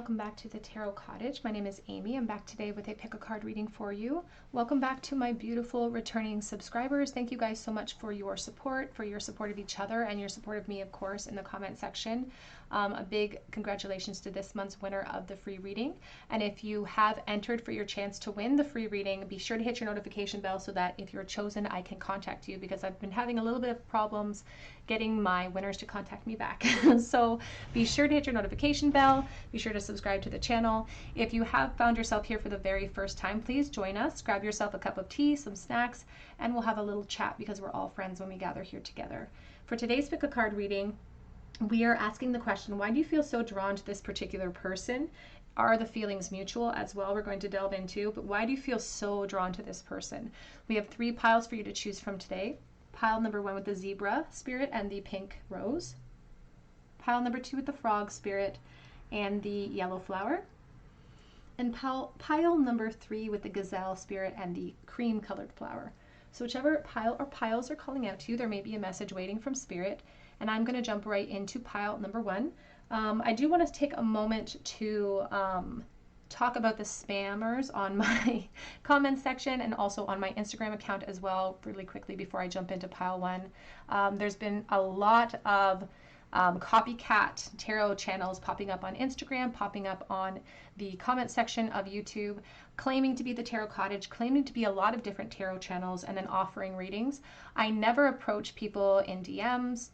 welcome back to the Tarot Cottage. My name is Amy. I'm back today with a pick a card reading for you. Welcome back to my beautiful returning subscribers. Thank you guys so much for your support of each other, and your support of me, of course, in the comment section. A big congratulations to this month's winner of the free reading. And if you have entered for your chance to win the free reading, be sure to hit your notification bell so that if you're chosen, I can contact you, because I've been having a little bit of problems getting my winners to contact me back. So be sure to hit your notification bell. Be sure to subscribe to the channel. If you have found yourself here for the very first time, please join us. Grab yourself a cup of tea, some snacks, and we'll have a little chat, because we're all friends when we gather here together. For today's pick a card reading, we are asking the question, why do you feel so drawn to this particular person? Are the feelings mutual as well? We're going to delve into, but why do you feel so drawn to this person? We have 3 piles for you to choose from today. Pile number 1 with the zebra spirit and the pink rose. Pile number 2 with the frog spirit and the yellow flower. And pile number 3 with the gazelle spirit and the cream colored flower. So whichever pile or piles are calling out to you, there may be a message waiting from spirit. And I'm going to jump right into pile number 1. I do want to take a moment to talk about the spammers on my comment section and also on my Instagram account as well, really quickly before I jump into pile 1. There's been a lot of copycat tarot channels popping up on Instagram, popping up on the comment section of YouTube, claiming to be the Tarot Cottage, claiming to be a lot of different tarot channels, and then offering readings. I never approach people in DMs.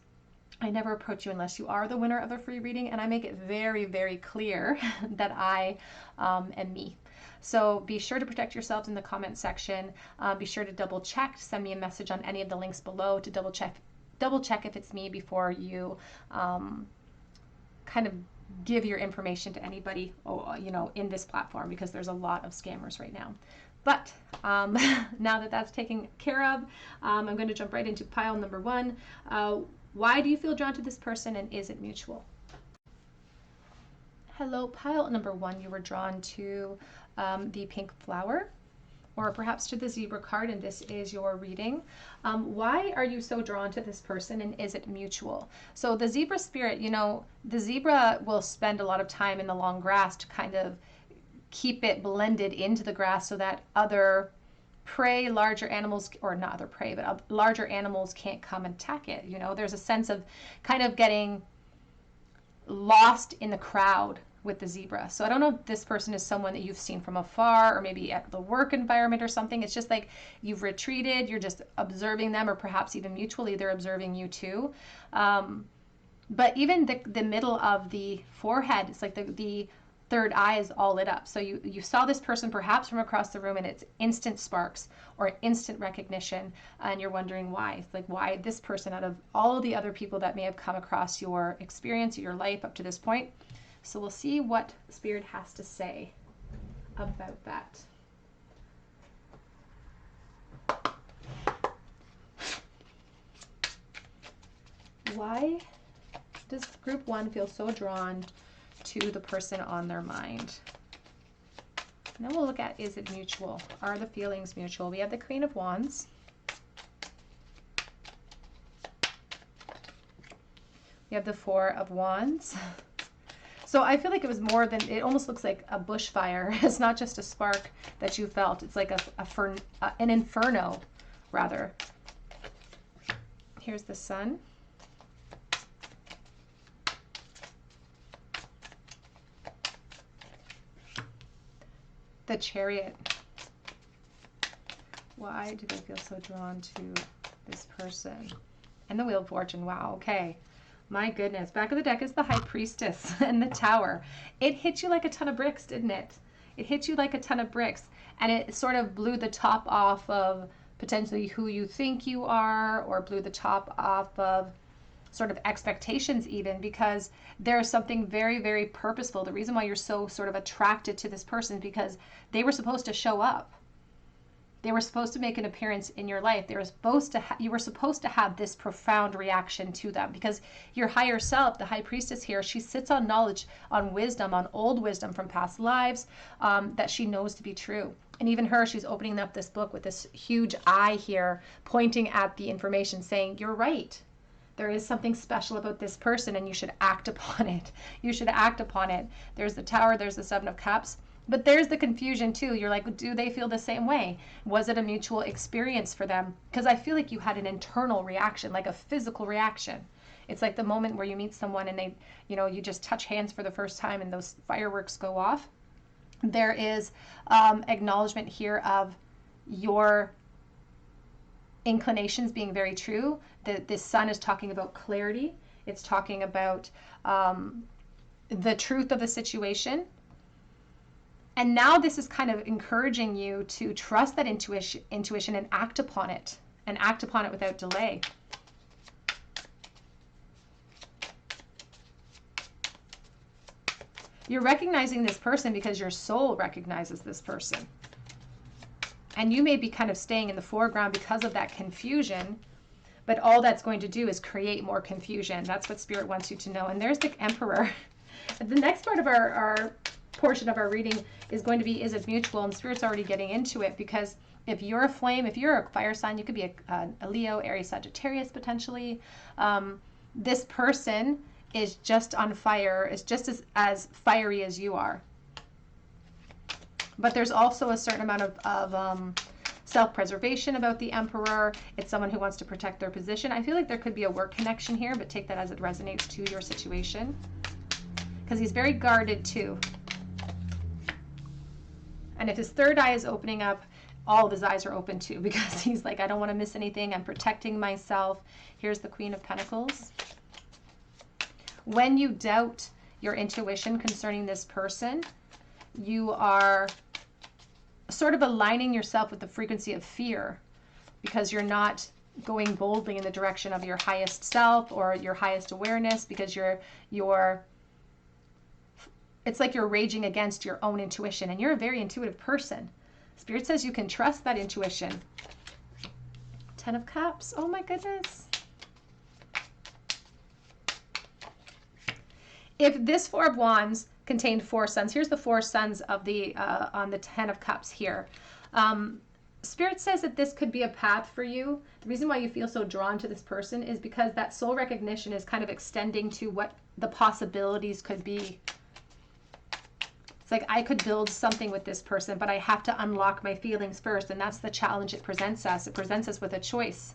I never approach you unless you are the winner of a free reading, and I make it very, very clear that I am me. So be sure to protect yourselves in the comment section. Be sure to double check, send me a message on any of the links below to double check if it's me before you kind of give your information to anybody, in this platform, because there's a lot of scammers right now. But now that that's taken care of, I'm going to jump right into pile number 1. Why do you feel drawn to this person, and is it mutual? Hello, pile number 1, you were drawn to the pink flower, or perhaps to the zebra card, and this is your reading. Why are you so drawn to this person, and is it mutual? So the zebra spirit, the zebra will spend a lot of time in the long grass to kind of keep it blended into the grass so that other prey, larger animals, or not other prey, but larger animals can't come and attack it. There's a sense of kind of getting lost in the crowd with the zebra. So I don't know if this person is someone that you've seen from afar, or maybe at the work environment or something. It's just like you've retreated, you're just observing them, or perhaps even mutually they're observing you too. But even the middle of the forehead, it's like the third eye is all lit up. So you saw this person perhaps from across the room, and it's instant sparks or instant recognition, and you're wondering why. It's like, why this person out of all of the other people that may have come across your experience, your life up to this point. So we'll see what Spirit has to say about that. Why does group 1 feel so drawn to the person on their mind? And then we'll look at, is it mutual? Are the feelings mutual? We have the Queen of Wands. We have the 4 of Wands. So I feel like it was more than, it almost looks like a bushfire. It's not just a spark that you felt. It's like an inferno, rather. Here's the Sun. The Chariot. Why do they feel so drawn to this person? And the Wheel of Fortune. Wow, okay. My goodness. Back of the deck is the High Priestess and the Tower. It hit you like a ton of bricks, didn't it? It hit you like a ton of bricks. And it sort of blew the top off of potentially who you think you are, or blew the top off of sort of expectations even, because there's something very, very purposeful. The reason why you're so sort of attracted to this person is because they were supposed to show up. They were supposed to make an appearance in your life. They were supposed to you were supposed to have this profound reaction to them, because your higher self, the High Priestess here, she sits on knowledge, on wisdom, on old wisdom from past lives, that she knows to be true. And even her, she's opening up this book with this huge eye here, pointing at the information, saying, you're right. There is something special about this person and you should act upon it. You should act upon it. There's the Tower, there's the Seven of Cups. But there's the confusion too. You're like, do they feel the same way? Was it a mutual experience for them? Because I feel like you had an internal reaction, like a physical reaction. It's like the moment where you meet someone and they, you just touch hands for the first time and those fireworks go off. There is acknowledgement here of your inclinations being very true. This sun is talking about clarity. It's talking about the truth of the situation. And now this is kind of encouraging you to trust that intuition and act upon it without delay. You're recognizing this person because your soul recognizes this person. And you may be kind of staying in the foreground because of that confusion, but all that's going to do is create more confusion. That's what Spirit wants you to know. And there's the Emperor. The next part of our portion of our reading is going to be, is it mutual? And Spirit's already getting into it, because if you're a flame, if you're a fire sign, you could be a Leo, Aries, Sagittarius potentially. This person is just on fire, is just as fiery as you are. But there's also a certain amount of self-preservation about the Emperor. It's someone who wants to protect their position. I feel like there could be a work connection here, but take that as it resonates to your situation. Because he's very guarded too. And if his third eye is opening up, all of his eyes are open too, because he's like, I don't want to miss anything. I'm protecting myself. Here's the Queen of Pentacles. When you doubt your intuition concerning this person, you are sort of aligning yourself with the frequency of fear, because you're not going boldly in the direction of your highest self or your highest awareness, because it's like you're raging against your own intuition, and you're a very intuitive person. Spirit says you can trust that intuition. Ten of Cups. Oh my goodness. If this Four of Wands contained four suns, here's the four suns of the on the Ten of Cups here. Spirit says that this could be a path for you. The reason why you feel so drawn to this person is because that soul recognition is kind of extending to what the possibilities could be. It's like, I could build something with this person, but I have to unlock my feelings first. And that's the challenge it presents us. It presents us with a choice.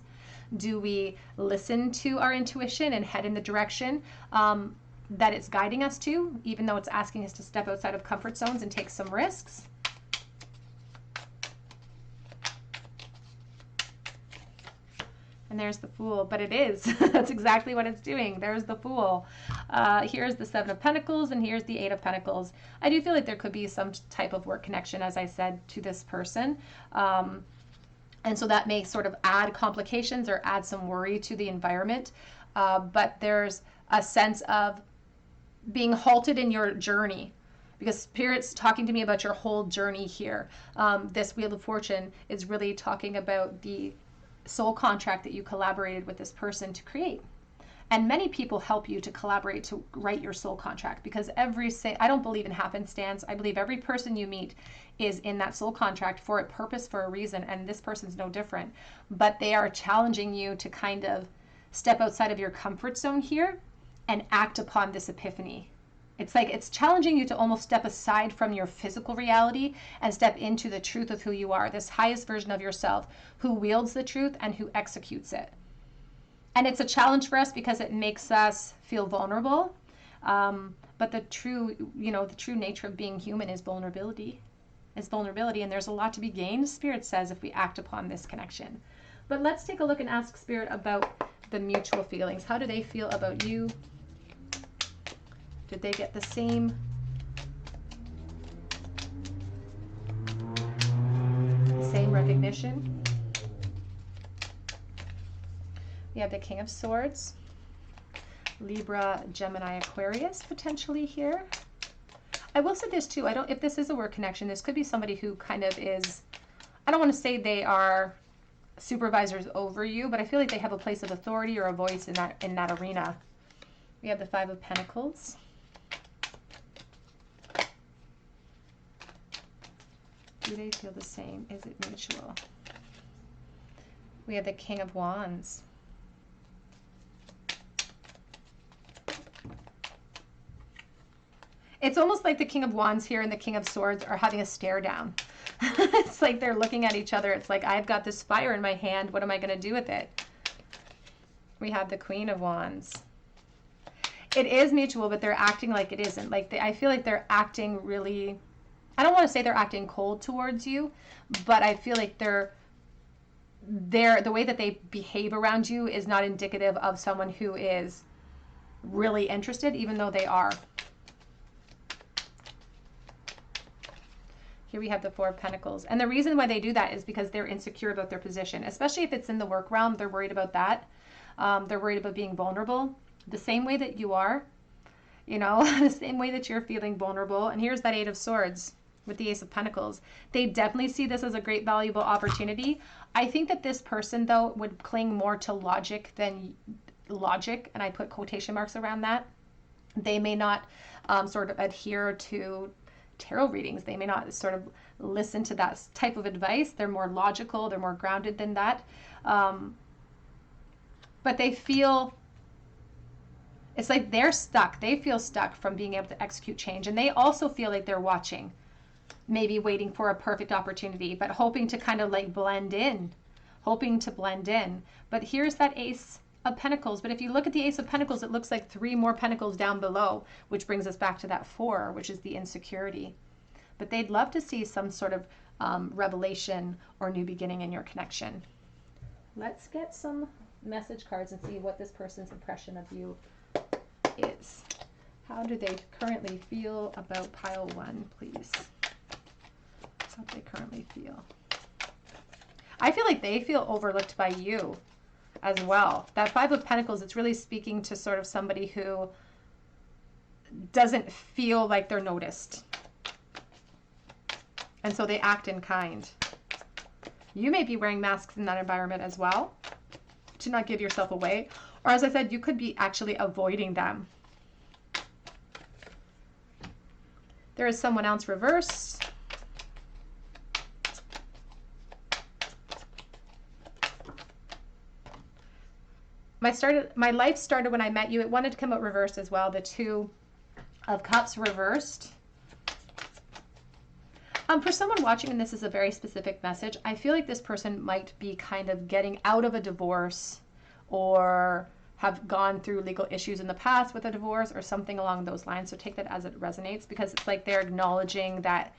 Do we listen to our intuition and head in the direction that it's guiding us to, even though it's asking us to step outside of comfort zones and take some risks? And there's the Fool, but it is. That's exactly what it's doing. There's the Fool. Here's the Seven of Pentacles, and here's the Eight of Pentacles. I do feel like there could be some type of work connection, as I said, to this person. And so that may sort of add complications or add some worry to the environment. But there's a sense of being halted in your journey, because Spirit's talking to me about your whole journey here. This Wheel of Fortune is really talking about the soul contract that you collaborated with this person to create. And many people help you to collaborate to write your soul contract, because I don't believe in happenstance. I believe every person you meet is in that soul contract for a purpose, for a reason, and this person's no different. But they are challenging you to kind of step outside of your comfort zone here and act upon this epiphany. It's like it's challenging you to almost step aside from your physical reality and step into the truth of who you are, this highest version of yourself who wields the truth and who executes it. And it's a challenge for us because it makes us feel vulnerable. But the true nature of being human is vulnerability. And there's a lot to be gained, Spirit says, if we act upon this connection. But let's take a look and ask Spirit about the mutual feelings. How do they feel about you? Did they get the same recognition? We have the King of Swords, Libra, Gemini, Aquarius potentially here. I will say this too. If this is a work connection, this could be somebody who kind of is, I don't want to say they are supervisors over you, but I feel like they have a place of authority or a voice in that arena. We have the Five of Pentacles. Do they feel the same? Is it mutual? We have the King of Wands. It's almost like the King of Wands here and the King of Swords are having a stare down. It's like they're looking at each other. It's like, I've got this fire in my hand. What am I going to do with it? We have the Queen of Wands. It is mutual, but they're acting like it isn't. Like I feel like they're acting really, I don't want to say they're acting cold towards you, but I feel like the way that they behave around you is not indicative of someone who is really interested, even though they are. Here we have the Four of Pentacles. And the reason why they do that is because they're insecure about their position, especially if it's in the work realm. They're worried about that. They're worried about being vulnerable the same way that you are, you know, the same way that you're feeling vulnerable. And here's that Eight of Swords with the Ace of Pentacles. They definitely see this as a great valuable opportunity. I think that this person, though, would cling more to logic than logic, and I put quotation marks around that. They may not sort of adhere to tarot readings. They may not sort of listen to that type of advice. They're more logical. They're more grounded than that. But they feel, it's like they're stuck. They feel stuck from being able to execute change. And they also feel like they're watching, maybe waiting for a perfect opportunity, but hoping to kind of like blend in, hoping to blend in. But here's that Ace of Pentacles. But if you look at the Ace of Pentacles, it looks like 3 more pentacles down below, which brings us back to that 4, which is the insecurity. But they'd love to see some sort of revelation or new beginning in your connection. Let's get some message cards and see what this person's impression of you is. How do they currently feel about pile 1, please? How do they currently feel? I feel like they feel overlooked by you as well. That 5 of Pentacles, it's really speaking to sort of somebody who doesn't feel like they're noticed. And so they act in kind. You may be wearing masks in that environment as well, to not give yourself away. Or as I said, you could be actually avoiding them. There is someone else reversed. My life started when I met you. It wanted to come out reversed as well. The 2 of Cups reversed. For someone watching, and this is a very specific message, I feel like this person might be kind of getting out of a divorce or have gone through legal issues in the past with a divorce or something along those lines. So take that as it resonates, because it's like they're acknowledging that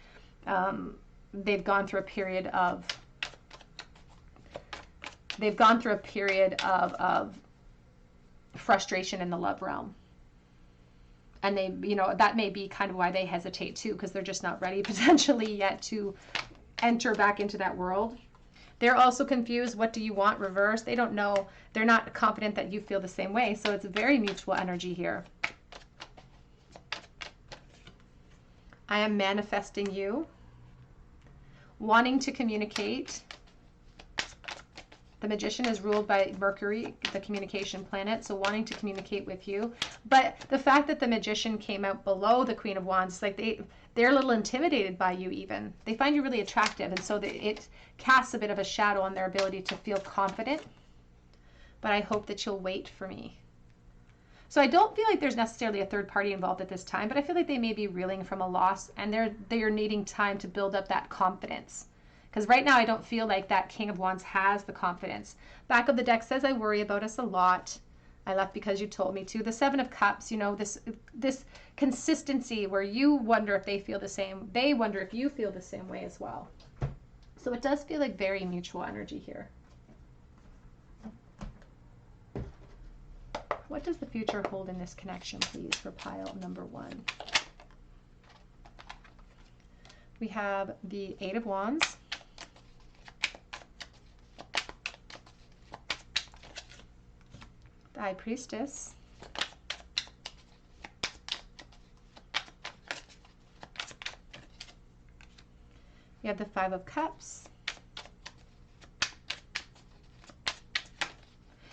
they've gone through a period of frustration in the love realm. And they, you know, that may be kind of why they hesitate too, because they're just not ready potentially yet to enter back into that world. They're also confused. What do you want? Reverse. They don't know. They're not confident that you feel the same way. So it's a very mutual energy here. I am manifesting you. Wanting to communicate. The Magician is ruled by Mercury, the communication planet, so wanting to communicate with you. But the fact that the Magician came out below the Queen of Wands, it's like they're a little intimidated by you even. They find you really attractive, and so it casts a bit of a shadow on their ability to feel confident. But I hope that you'll wait for me. So I don't feel like there's necessarily a third party involved at this time, but I feel like they may be reeling from a loss, and they're needing time to build up that confidence. Because right now I don't feel like that King of Wands has the confidence. Back of the deck says, I worry about us a lot. I left because you told me to. The 7 of Cups, you know, this consistency where you wonder if they feel the same. They wonder if you feel the same way as well. So it does feel like very mutual energy here. What does the future hold in this connection, please, for pile number 1? We have the 8 of Wands. The High Priestess. We have the 5 of Cups.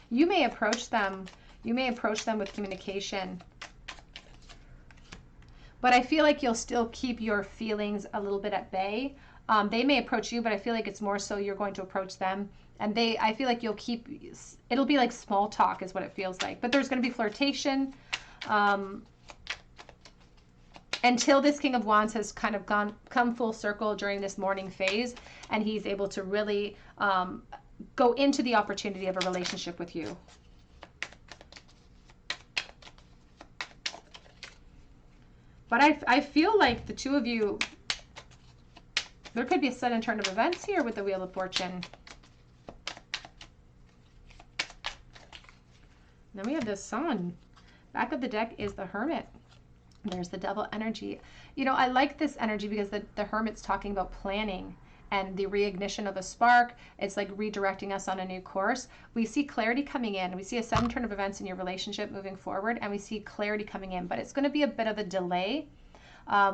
You may approach them. You may approach them with communication. But I feel like you'll still keep your feelings a little bit at bay. They may approach you, but I feel like it's more so you're going to approach them. And I feel like you'll keep, it'll be like small talk is what it feels like. But there's going to be flirtation. until this King of Wands has kind of come full circle during this morning phase, and he's able to really go into the opportunity of a relationship with you. But I feel like the two of you, there could be a sudden turn of events here with the Wheel of Fortune. Then we have the Sun. Back of the deck is the Hermit. There's the Devil energy. You know, I like this energy because the Hermit's talking about planning and the reignition of a spark. It's like redirecting us on a new course. We see clarity coming in. We see a sudden turn of events in your relationship moving forward, and we see clarity coming in. But it's going to be a bit of a delay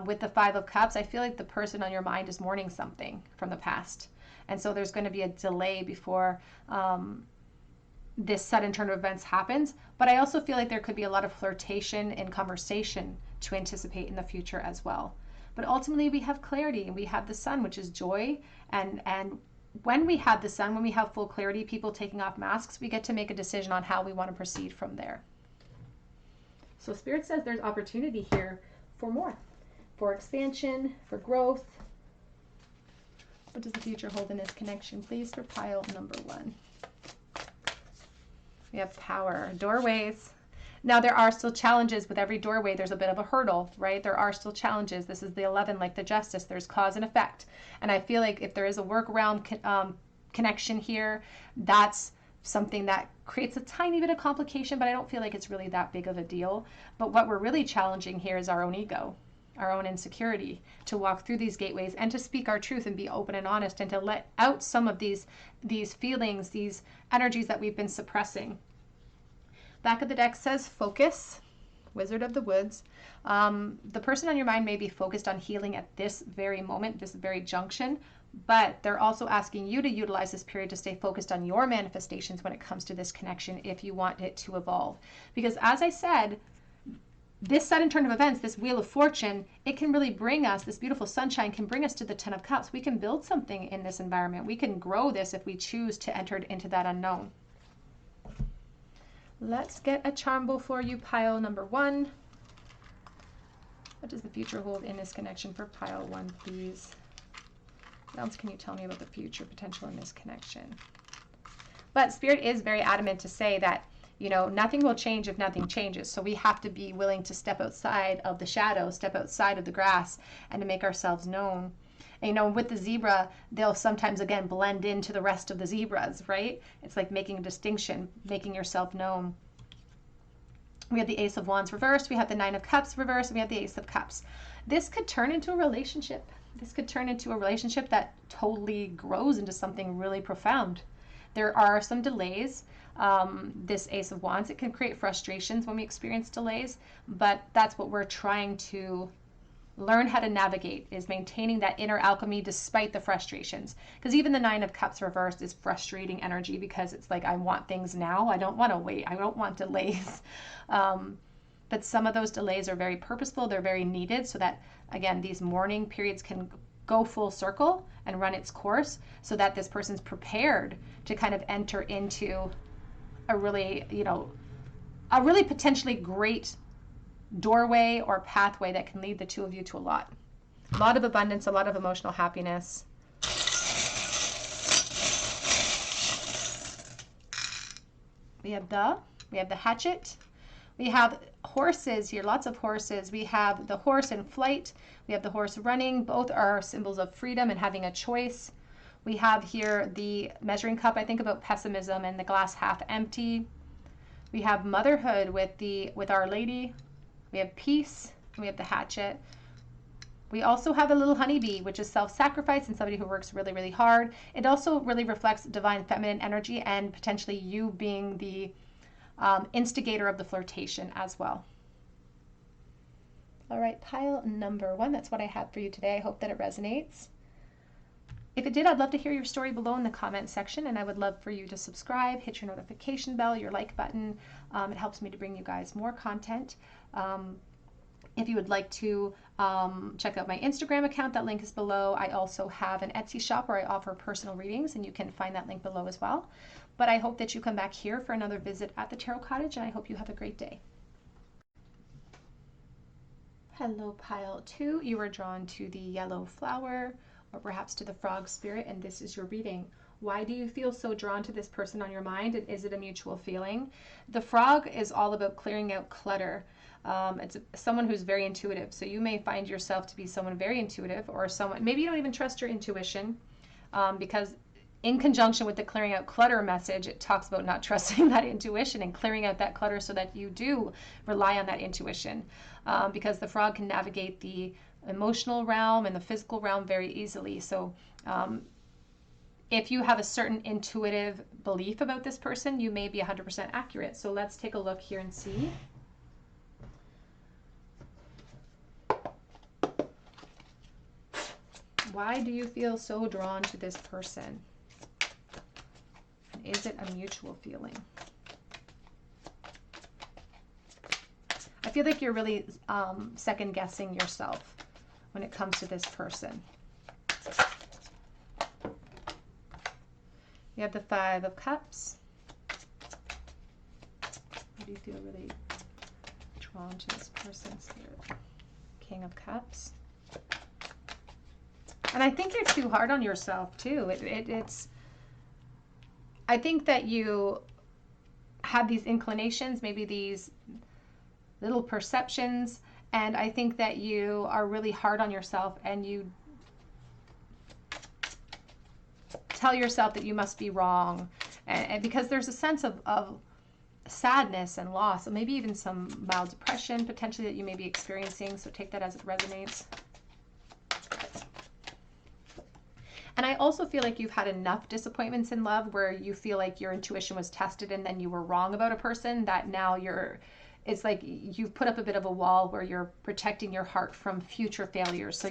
with the Five of Cups. I feel like the person on your mind is mourning something from the past. And so there's going to be a delay before this sudden turn of events happens. But I also feel like there could be a lot of flirtation and conversation to anticipate in the future as well. But ultimately we have clarity, and we have the Sun, which is joy. And when we have the Sun, when we have full clarity, people taking off masks, we get to make a decision on how we want to proceed from there. So Spirit says there's opportunity here for more, for expansion, for growth. What does the future hold in this connection, please, for pile number 1? We have Power, doorways. Now, there are still challenges with every doorway. There's a bit of a hurdle, right? There are still challenges. This is the 11, like the Justice. There's cause and effect. And I feel like if there is a workaround connection here, that's something that creates a tiny bit of complication, but I don't feel like it's really that big of a deal. But what we're really challenging here is our own ego, our own insecurity, to walk through these gateways and to speak our truth and be open and honest, and to let out some of these feelings, these energies that we've been suppressing. Back of the deck says focus, Wizard of the Woods. The person on your mind may be focused on healing at this very moment, this very junction, but they're also asking you to utilize this period to stay focused on your manifestations when it comes to this connection if you want it to evolve. Because as I said, this sudden turn of events, this Wheel of Fortune, it can really bring us, this beautiful sunshine can bring us to the 10 of Cups. We can build something in this environment. We can grow this if we choose to enter into that unknown. Let's get a charm bowl for you, pile number 1. What does the future hold in this connection for pile 1, please? What else can you tell me about the future potential in this connection? But Spirit is very adamant to say that, you know, nothing will change if nothing changes. So we have to be willing to step outside of the shadow, step outside of the grass, and to make ourselves known. And, you know, with the zebra, they'll sometimes, again, blend into the rest of the zebras, right? It's like making a distinction, making yourself known. We have the Ace of Wands reversed. We have the 9 of Cups reversed. And we have the Ace of Cups. This could turn into a relationship. This could turn into a relationship that totally grows into something really profound. There are some delays. This Ace of Wands, it can create frustrations when we experience delays, but that's what we're trying to learn how to navigate, is maintaining that inner alchemy despite the frustrations. Because even the 9 of Cups reversed is frustrating energy, because it's like, I want things now. I don't want to wait. I don't want delays. But some of those delays are very purposeful. They're very needed so that, again, these mourning periods can go full circle and run its course, so that this person's prepared to kind of enter into a really, you know, a really potentially great doorway or pathway that can lead the two of you to a lot of abundance, a lot of emotional happiness. We have the hatchet. We have horses here, lots of horses. We have the horse in flight. We have the horse running. Both are symbols of freedom and having a choice. We have here the measuring cup. I think about pessimism and the glass half empty. We have motherhood with Our Lady. We have peace. We have the hatchet. We also have a little honeybee, which is self-sacrifice and somebody who works really, really hard. It also really reflects divine feminine energy and potentially you being the instigator of the flirtation as well. All right, pile number 1. That's what I have for you today. I hope that it resonates. If it did, I'd love to hear your story below in the comment section, and I would love for you to subscribe, hit your notification bell, your like button. It helps me to bring you guys more content. If you would like to check out my Instagram account, that link is below. I also have an Etsy shop where I offer personal readings, and you can find that link below as well. But I hope that you come back here for another visit at the Tarot Cottage, and I hope you have a great day. Hello, pile 2. You are drawn to the yellow flower or perhaps to the frog spirit, and this is your reading. Why do you feel so drawn to this person on your mind, and is it a mutual feeling? The frog is all about clearing out clutter. It's someone who's very intuitive, so you may find yourself to be someone very intuitive, or someone, maybe you don't even trust your intuition, because in conjunction with the clearing out clutter message, it talks about not trusting that intuition and clearing out that clutter so that you do rely on that intuition, because the frog can navigate the emotional realm and the physical realm very easily. So if you have a certain intuitive belief about this person, you may be 100% accurate. So let's take a look here and see. Why do you feel so drawn to this person? Is it a mutual feeling? I feel like you're really second guessing yourself when it comes to this person. You have the 5 of Cups. Why do you feel really drawn to this person, Spirit? King of Cups. And I think you're too hard on yourself too. I think that you have these inclinations, maybe these little perceptions, and I think that you are really hard on yourself, and you tell yourself that you must be wrong, and because there's a sense of sadness and loss, and maybe even some mild depression potentially that you may be experiencing, so take that as it resonates. And I also feel like you've had enough disappointments in love where you feel like your intuition was tested and then you were wrong about a person, that now it's like you've put up a bit of a wall where you're protecting your heart from future failures. So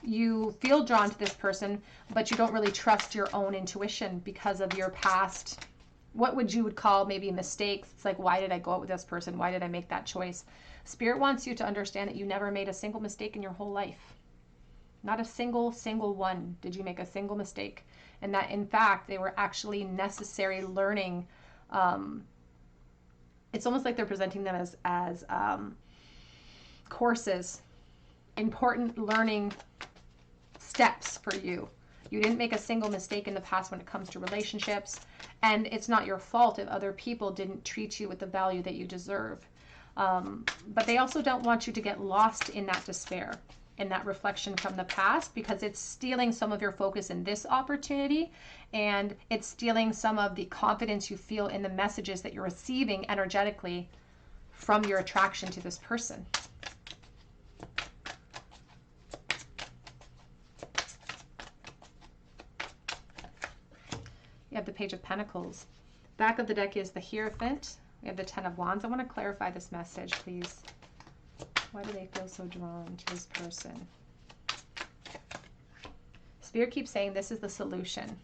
you feel drawn to this person, but you don't really trust your own intuition because of your past, what would call maybe mistakes. It's like, why did I go out with this person? Why did I make that choice? Spirit wants you to understand that you never made a single mistake in your whole life. Not a single one did you make a single mistake. And that, in fact, they were actually necessary learning. It's almost like they're presenting them as courses, important learning steps for you. You didn't make a single mistake in the past when it comes to relationships. And it's not your fault if other people didn't treat you with the value that you deserve. But they also don't want you to get lost in that despair, in that reflection from the past, because it's stealing some of your focus in this opportunity, and it's stealing some of the confidence you feel in the messages that you're receiving energetically from your attraction to this person. You have the Page of Pentacles. Back of the deck is the Hierophant. We have the 10 of Wands. I want to clarify this message, please. Why do they feel so drawn to this person? Spirit keeps saying this is the solution.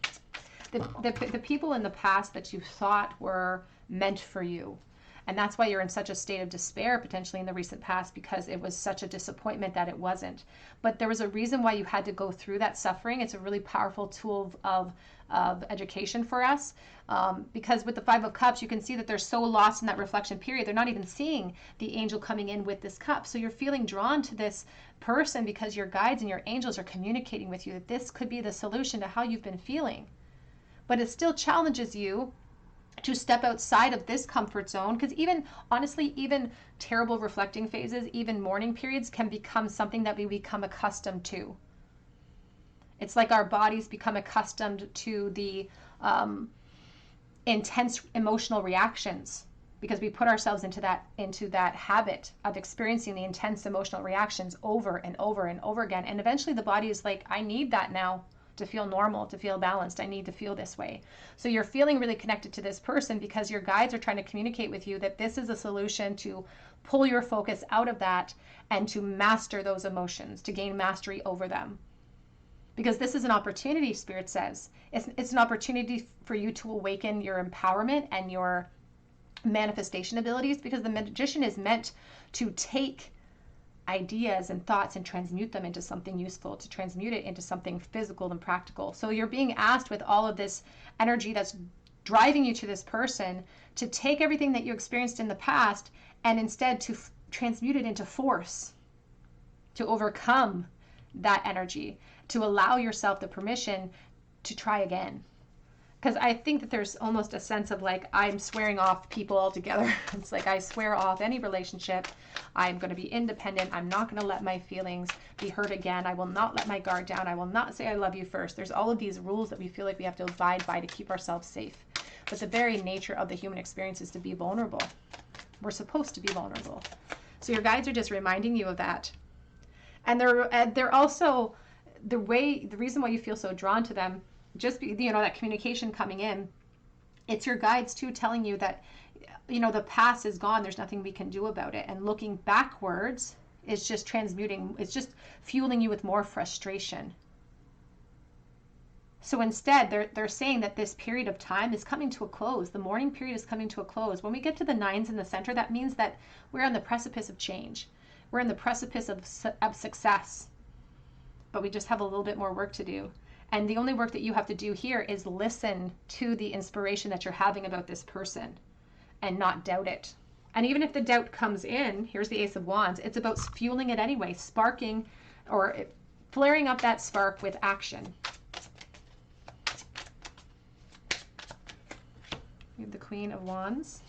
The people in the past that you thought were meant for you. And that's why you're in such a state of despair potentially in the recent past, because it was such a disappointment that it wasn't. But there was a reason why you had to go through that suffering. It's a really powerful tool of education for us, because with the 5 of Cups, you can see that they're so lost in that reflection period. They're not even seeing the angel coming in with this cup. So you're feeling drawn to this person because your guides and your angels are communicating with you that this could be the solution to how you've been feeling. But it still challenges you to step outside of this comfort zone, because even honestly, even terrible reflecting phases, even mourning periods can become something that we become accustomed to. It's like our bodies become accustomed to the intense emotional reactions, because we put ourselves into that habit of experiencing the intense emotional reactions over and over and over again. And eventually the body is like, I need that now to feel normal, to feel balanced. I need to feel this way. So you're feeling really connected to this person because your guides are trying to communicate with you that this is a solution to pull your focus out of that and to master those emotions, to gain mastery over them. Because this is an opportunity, Spirit says. It's an opportunity for you to awaken your empowerment and your manifestation abilities, because the magician is meant to take ideas and thoughts and transmute them into something useful, to transmute it into something physical and practical. So you're being asked, with all of this energy that's driving you to this person, to take everything that you experienced in the past and instead to transmute it into force, to overcome that energy, to allow yourself the permission to try again. Because I think that there's almost a sense of like, I'm swearing off people altogether. It's like I swear off any relationship. I'm going to be independent. I'm not going to let my feelings be hurt again. I will not let my guard down. I will not say I love you first. There's all of these rules that we feel like we have to abide by to keep ourselves safe. But the very nature of the human experience is to be vulnerable. We're supposed to be vulnerable. So your guides are just reminding you of that. And they're also, the reason why you feel so drawn to them, just, you know, that communication coming in, it's your guides too telling you that, you know, the past is gone. There's nothing we can do about it. And looking backwards is just transmuting. It's just fueling you with more frustration. So instead, they're saying that this period of time is coming to a close. The mourning period is coming to a close. When we get to the 9s in the center, that means that we're on the precipice of change. We're in the precipice of success. But we just have a little bit more work to do. And the only work that you have to do here is listen to the inspiration that you're having about this person and not doubt it. And even if the doubt comes in, here's the Ace of Wands, it's about fueling it anyway, sparking or flaring up that spark with action. We have the Queen of Wands.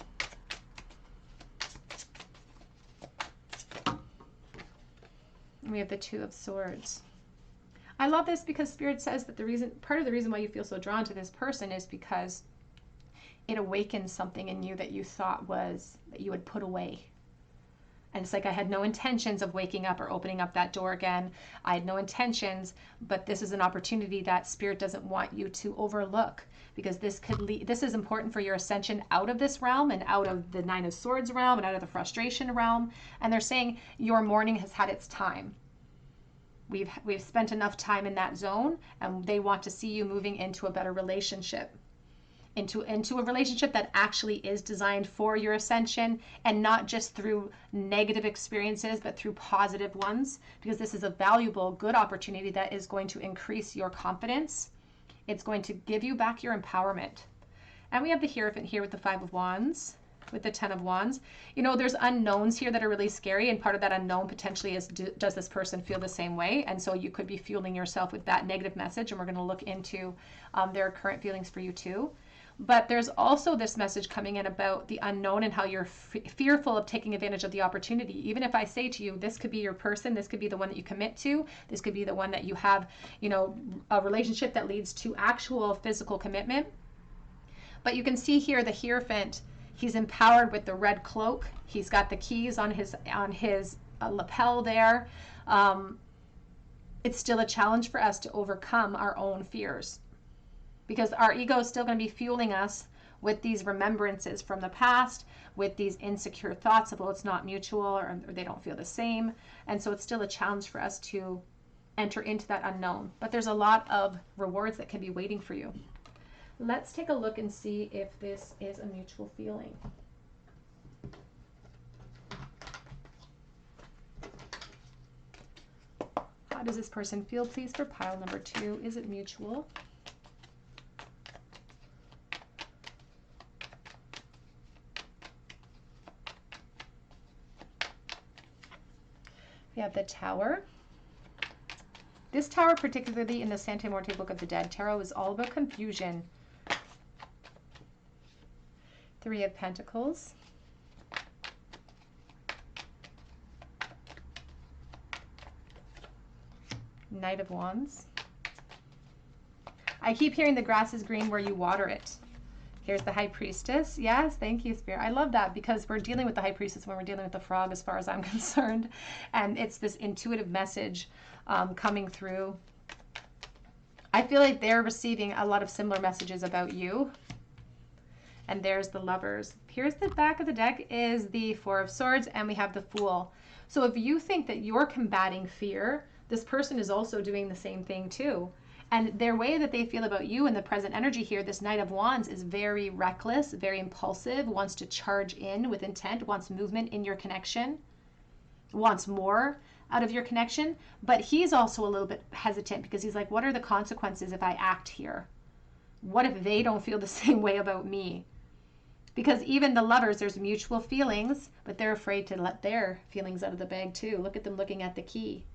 And we have the Two of Swords. I love this because Spirit says that part of the reason why you feel so drawn to this person is because it awakens something in you that you thought that you had put away. And it's like, I had no intentions of waking up or opening up that door again. I had no intentions, but this is an opportunity that Spirit doesn't want you to overlook, because this is important for your ascension out of this realm and out of the 9 of Swords realm and out of the frustration realm. And they're saying your mourning has had its time. We've spent enough time in that zone, and they want to see you moving into a better relationship, into a relationship that actually is designed for your ascension, and not just through negative experiences, but through positive ones, because this is a valuable, good opportunity that is going to increase your confidence. It's going to give you back your empowerment. And we have the Hierophant here with the 5 of Wands, with the 10 of Wands. You know, there's unknowns here that are really scary, and part of that unknown potentially is, does this person feel the same way? And so you could be fueling yourself with that negative message, and we're going to look into their current feelings for you too. But there's also this message coming in about the unknown and how you're fearful of taking advantage of the opportunity. Even if I say to you, this could be your person, this could be the one that you commit to, this could be the one that you have, you know, a relationship that leads to actual physical commitment. But you can see here the Hierophant, he's empowered with the red cloak. He's got the keys on his lapel there. It's still a challenge for us to overcome our own fears, because our ego is still going to be fueling us with these remembrances from the past, with these insecure thoughts of, well, it's not mutual, or they don't feel the same. And so it's still a challenge for us to enter into that unknown. But there's a lot of rewards that can be waiting for you. Let's take a look and see if this is a mutual feeling. How does this person feel, please, for pile number 2? Is it mutual? We have the Tower. This Tower, particularly in the Santa Muerte Book of the Dead Tarot, is all about confusion. 3 of Pentacles. Knight of Wands. I keep hearing the grass is green where you water it. Here's the High Priestess. Yes, thank you, Spirit. I love that, because we're dealing with the High Priestess when we're dealing with the Frog, as far as I'm concerned. And it's this intuitive message coming through. I feel like they're receiving a lot of similar messages about you. And there's the Lovers. Here's the back of the deck is the 4 of Swords, and we have the Fool. So if you think that you're combating fear, this person is also doing the same thing too. And their way that they feel about you in the present energy here, this Knight of Wands, is very reckless, very impulsive, wants to charge in with intent, wants movement in your connection, wants more out of your connection. But he's also a little bit hesitant, because he's like, what are the consequences if I act here? What if they don't feel the same way about me? Because even the Lovers, there's mutual feelings, but they're afraid to let their feelings out of the bag too. Look at them looking at the key.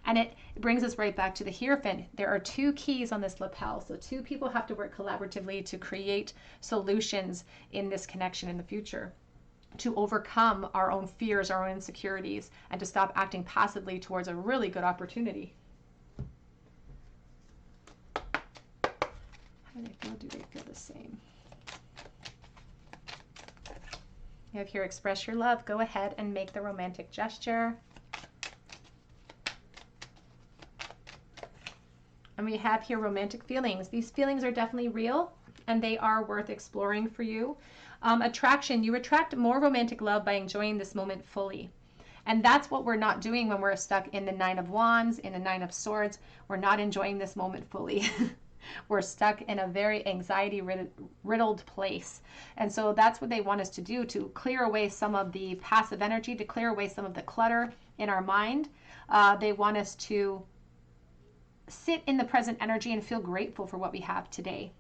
And it brings us right back to the Hierophant. There are two keys on this lapel. So two people have to work collaboratively to create solutions in this connection in the future, to overcome our own fears, our own insecurities, and to stop acting passively towards a really good opportunity. How do they feel? Do they feel the same? You have here, express your love. Go ahead and make the romantic gesture. And we have here romantic feelings. These feelings are definitely real and they are worth exploring for you. Attraction, you attract more romantic love by enjoying this moment fully. And that's what we're not doing when we're stuck in the Nine of Wands, in the Nine of Swords. We're not enjoying this moment fully. We're stuck in a very anxiety riddled place. And so that's what they want us to do, to clear away some of the passive energy, to clear away some of the clutter in our mind. They want us to sit in the present energy and feel grateful for what we have today.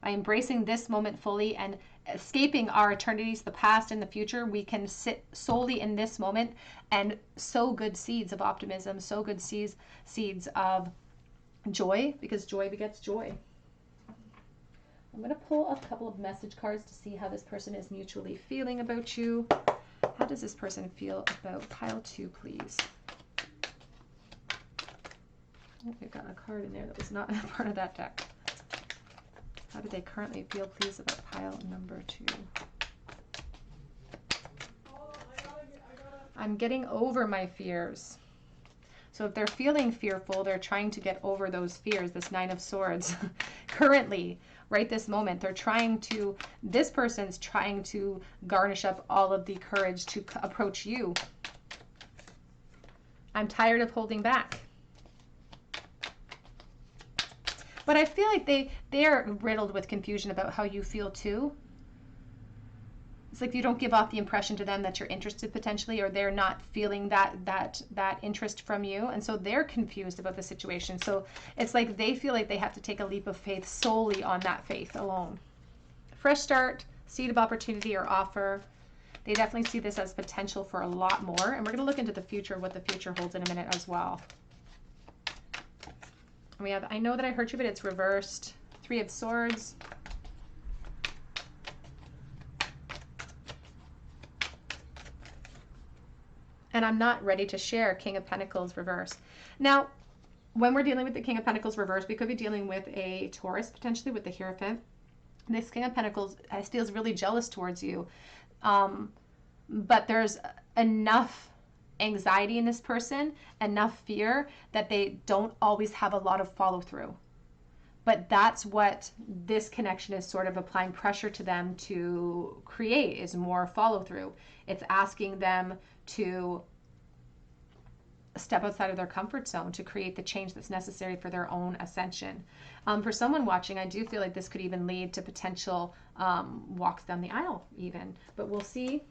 By embracing this moment fully and escaping our eternities, the past and the future, we can sit solely in this moment and sow good seeds of optimism, sow good seeds of joy, because joy begets joy. I'm going to pull a couple of message cards to see how this person is mutually feeling about you. How does this person feel about pile 2, please? Oh, we've got a card in there that was not part of that deck. How do they currently feel, please, about pile number 2? I'm getting over my fears. So if they're feeling fearful, they're trying to get over those fears, this Nine of Swords. Currently, right this moment, this person's trying to garnish up all of the courage to approach you. I'm tired of holding back. But I feel like they're riddled with confusion about how you feel too. It's like you don't give off the impression to them that you're interested potentially, or they're not feeling that interest from you. And so they're confused about the situation. So it's like they feel like they have to take a leap of faith solely on that faith alone. Fresh start, seed of opportunity or offer. They definitely see this as potential for a lot more. And we're going to look into the future, what the future holds in a minute as well. We have, I know that I hurt you, but it's reversed. 3 of Swords. And I'm not ready to share. King of Pentacles reverse. Now, when we're dealing with the King of Pentacles reverse, we could be dealing with a Taurus, potentially with the Hierophant. This King of Pentacles feels really jealous towards you. But there's enough anxiety in this person, enough fear, that they don't always have a lot of follow through. But that's what this connection is sort of applying pressure to them to create, is more follow through. It's asking them to step outside of their comfort zone to create the change that's necessary for their own ascension. For someone watching, I do feel like this could even lead to potential walks down the aisle even. But we'll see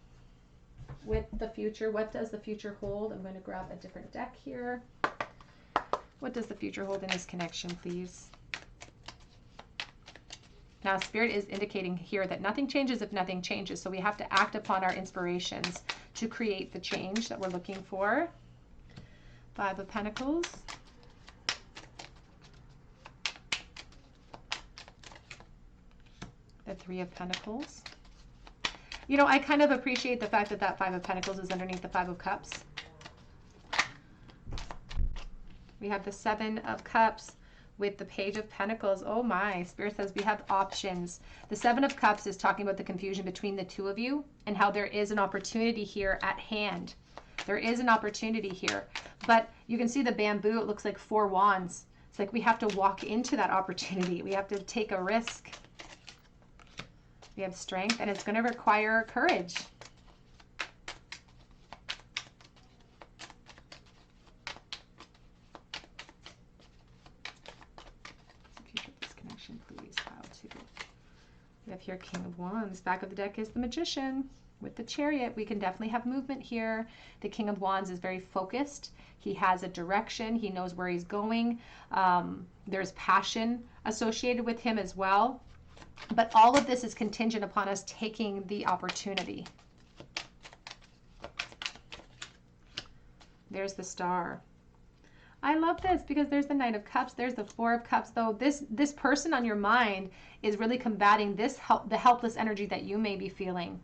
with the future. What does the future hold? I'm going to grab a different deck here. What does the future hold in this connection, please? Now, Spirit is indicating here that nothing changes if nothing changes. So we have to act upon our inspirations to create the change that we're looking for. 5 of Pentacles. The 3 of Pentacles. You know, I kind of appreciate the fact that that 5 of Pentacles is underneath the 5 of Cups. We have the 7 of Cups with the Page of Pentacles. Oh my, Spirit says we have options. The 7 of Cups is talking about the confusion between the two of you and how there is an opportunity here at hand. There is an opportunity here. But you can see the bamboo, it looks like 4 wands. It's like we have to walk into that opportunity. We have to take a risk. We have strength, and it's going to require courage. If you get this connection, please, pile 2. We have here King of Wands. Back of the deck is the Magician. With the Chariot, we can definitely have movement here. The King of Wands is very focused. He has a direction. He knows where he's going. There's passion associated with him as well. But all of this is contingent upon us taking the opportunity. There's the Star. I love this because there's the Knight of Cups. There's the Four of Cups, though. This person on your mind is really combating the helpless energy that you may be feeling.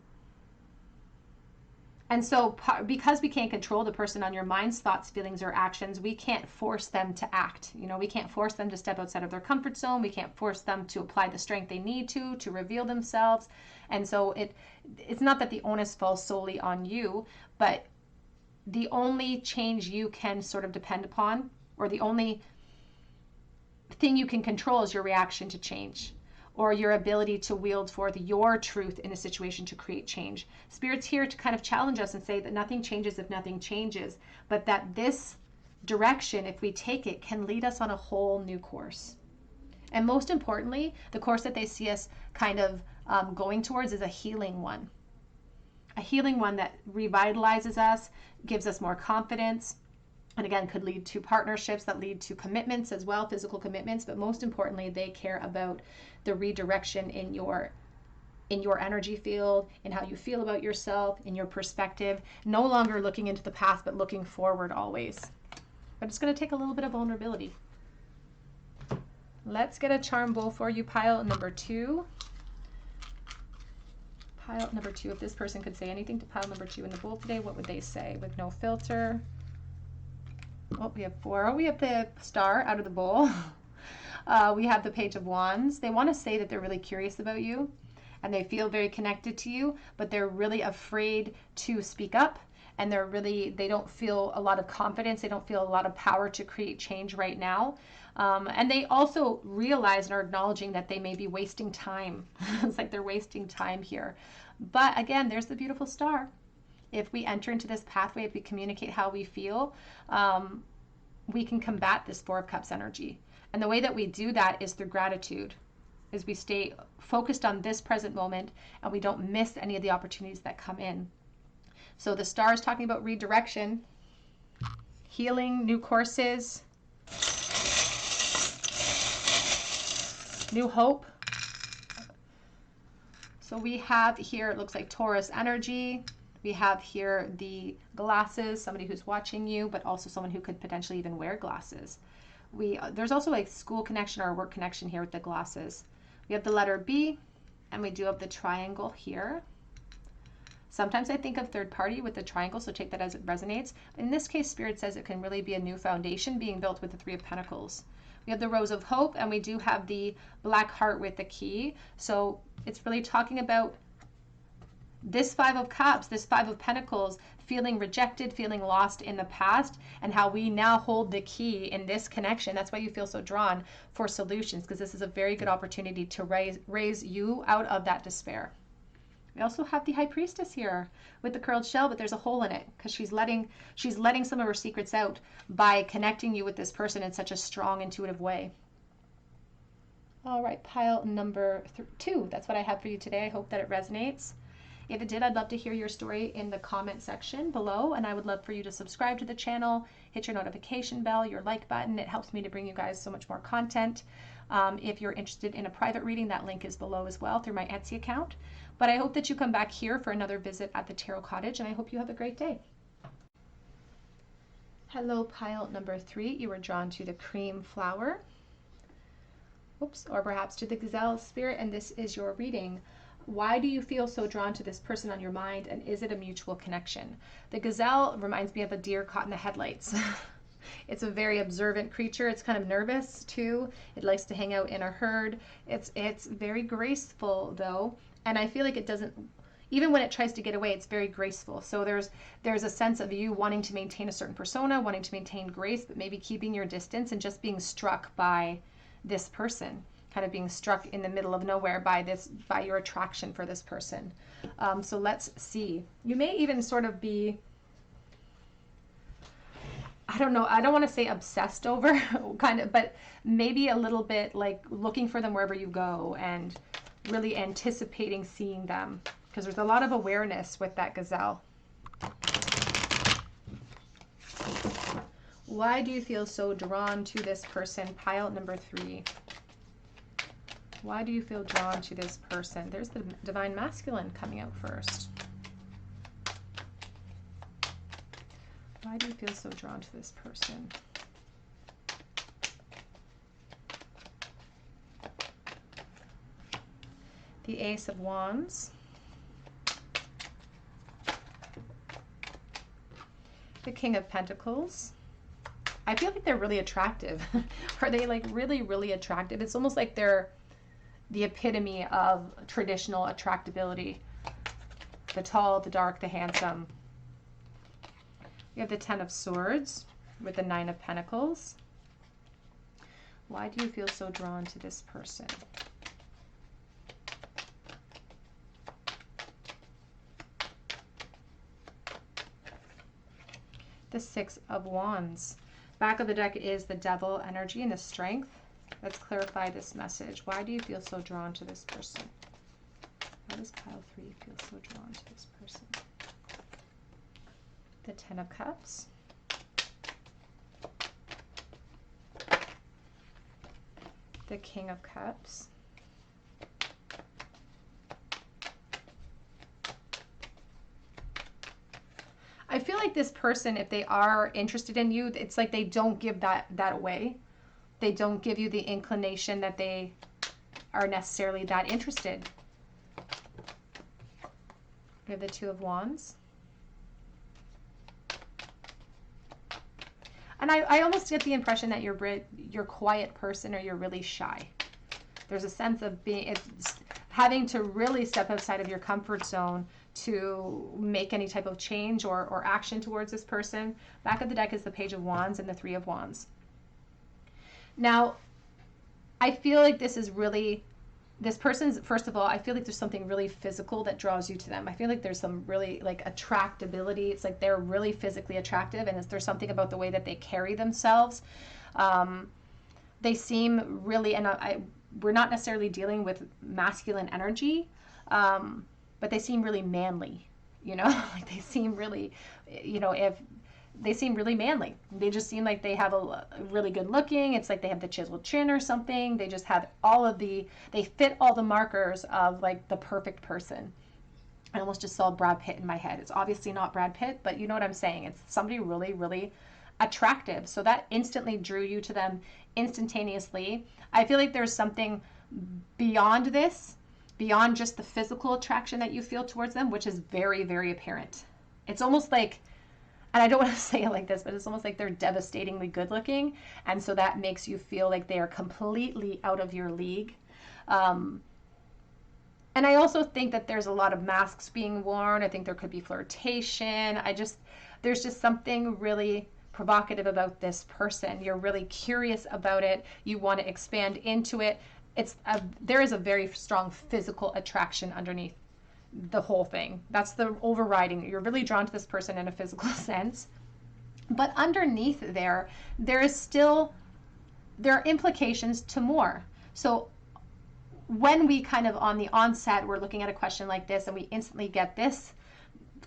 And so because we can't control the person on your mind's thoughts, feelings, or actions, we can't force them to act. You know, we can't force them to step outside of their comfort zone. We can't force them to apply the strength they need to reveal themselves. And so it's not that the onus falls solely on you, but the only change you can sort of depend upon, or the only thing you can control, is your reaction to change, or your ability to wield forth your truth in a situation to create change. Spirit's here to kind of challenge us and say that nothing changes if nothing changes, but that this direction, if we take it, can lead us on a whole new course. And most importantly, the course that they see us kind of going towards is a healing one. A healing one that revitalizes us, gives us more confidence, and again, could lead to partnerships that lead to commitments as well, physical commitments. But most importantly, they care about the redirection in your energy field, in how you feel about yourself, in your perspective. No longer looking into the past, but looking forward always. But it's going to take a little bit of vulnerability. Let's get a charm bowl for you, pile number 2. Pile number 2, if this person could say anything to pile number 2 in the bowl today, what would they say with no filter? Oh, we have 4. Oh, we have the star out of the bowl. We have the Page of Wands. They want to say that they're really curious about you and they feel very connected to you, but they're really afraid to speak up, and they don't feel a lot of confidence. They don't feel a lot of power to create change right now. And they also realize and are acknowledging that they may be wasting time. It's like they're wasting time here. But again, there's the beautiful star. If we enter into this pathway, if we communicate how we feel, we can combat this Four of Cups energy. And the way that we do that is through gratitude, is we stay focused on this present moment and we don't miss any of the opportunities that come in. So the star is talking about redirection, healing, new courses, new hope. So we have here, it looks like Taurus energy. We have here the glasses, somebody who's watching you, but also someone who could potentially even wear glasses. There's also a school connection or a work connection here with the glasses. We have the letter B, and we do have the triangle here. Sometimes I think of third party with the triangle, so take that as it resonates. In this case, Spirit says it can really be a new foundation being built with the Three of Pentacles. We have the Rose of Hope, and we do have the Black Heart with the key. So it's really talking about this Five of Cups, this Five of Pentacles, feeling rejected, feeling lost in the past, and how we now hold the key in this connection. That's why you feel so drawn for solutions, because this is a very good opportunity to raise you out of that despair. We also have the High Priestess here with the curled shell, but there's a hole in it because she's letting some of her secrets out by connecting you with this person in such a strong, intuitive way. All right, pile number 2. That's what I have for you today. I hope that it resonates. If it did, I'd love to hear your story in the comment section below, and I would love for you to subscribe to the channel, hit your notification bell, your like button. It helps me to bring you guys so much more content. If you're interested in a private reading, that link is below as well through my Etsy account. But I hope that you come back here for another visit at the Tarot Cottage, and I hope you have a great day. Hello, pile number 3. You were drawn to the cream flower. Oops, or perhaps to the gazelle spirit, and this is your reading. Why do you feel so drawn to this person on your mind, and is it a mutual connection? The gazelle reminds me of a deer caught in the headlights. It's a very observant creature. It's kind of nervous too. It likes to hang out in a herd. It's very graceful though, and I feel like it doesn't, even when it tries to get away, it's very graceful. So there's a sense of you wanting to maintain a certain persona, wanting to maintain grace, but maybe keeping your distance and just being struck by this person, kind of being struck in the middle of nowhere by your attraction for this person. So let's see. You may even sort of be, I don't know, I don't want to say obsessed over kind of, but maybe a little bit like looking for them wherever you go and really anticipating seeing them, because there's a lot of awareness with that gazelle. Why do you feel so drawn to this person? Pile number 3. Why do you feel drawn to this person? There's the Divine Masculine coming out first. Why do you feel so drawn to this person? the Ace of Wands, the King of Pentacles. I feel like they're really attractive. Are they like really, really attractive? It's almost like they're the epitome of traditional attractability. The tall, the dark, the handsome. We have the Ten of Swords with the Nine of Pentacles. Why do you feel so drawn to this person? The Six of Wands. Back of the deck is the Devil energy and the Strength. Let's clarify this message. Why do you feel so drawn to this person? Why does pile 3 feel so drawn to this person? The Ten of Cups. The King of Cups. I feel like this person, if they are interested in you, it's like they don't give that away. They don't give you the inclination that they are necessarily that interested. We have the Two of Wands. And I almost get the impression that you're a quiet person, or you're really shy. There's a sense of having to really step outside of your comfort zone to make any type of change or action towards this person. Back of the deck is the Page of Wands and the Three of Wands. Now, I feel like this person's, first of all, I feel like there's something really physical that draws you to them. I feel like there's some really like attractability. It's like they're really physically attractive, and there's something about the way that they carry themselves. They seem really, and we're not necessarily dealing with masculine energy, but they seem really manly, you know, like they seem really, you know, they seem really manly. They just seem like they have a really good looking. It's like they have the chiseled chin or something. They just have they fit all the markers of like the perfect person. I almost just saw Brad Pitt in my head. It's obviously not Brad Pitt, but you know what I'm saying. It's somebody really, really attractive. So that instantly drew you to them instantaneously. I feel like there's something beyond this, beyond just the physical attraction that you feel towards them, which is very, very apparent. It's almost like, and I don't want to say it like this, but it's almost like they're devastatingly good looking. And so that makes you feel like they are completely out of your league. And I also think that there's a lot of masks being worn. I think there could be flirtation. There's just something really provocative about this person. You're really curious about it. You want to expand into it. There is a very strong physical attraction underneath the whole thing. That's the overriding. You're really drawn to this person in a physical sense. But underneath there are implications to more. So when we kind of on the onset, we're looking at a question like this and we instantly get this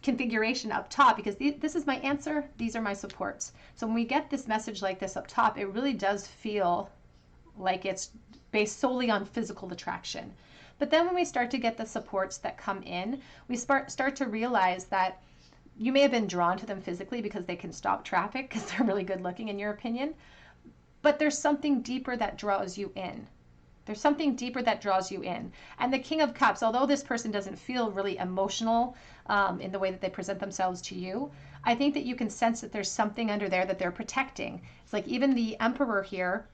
configuration up top, because this is my answer, these are my supports. So when we get this message like this up top, it really does feel like it's based solely on physical attraction. But then when we start to get the supports that come in, we start to realize that you may have been drawn to them physically because they can stop traffic, because they're really good looking in your opinion, but there's something deeper that draws you in. There's something deeper that draws you in. And the King of Cups, although this person doesn't feel really emotional in the way that they present themselves to you, I think that you can sense that there's something under there that they're protecting. It's like even the Emperor here,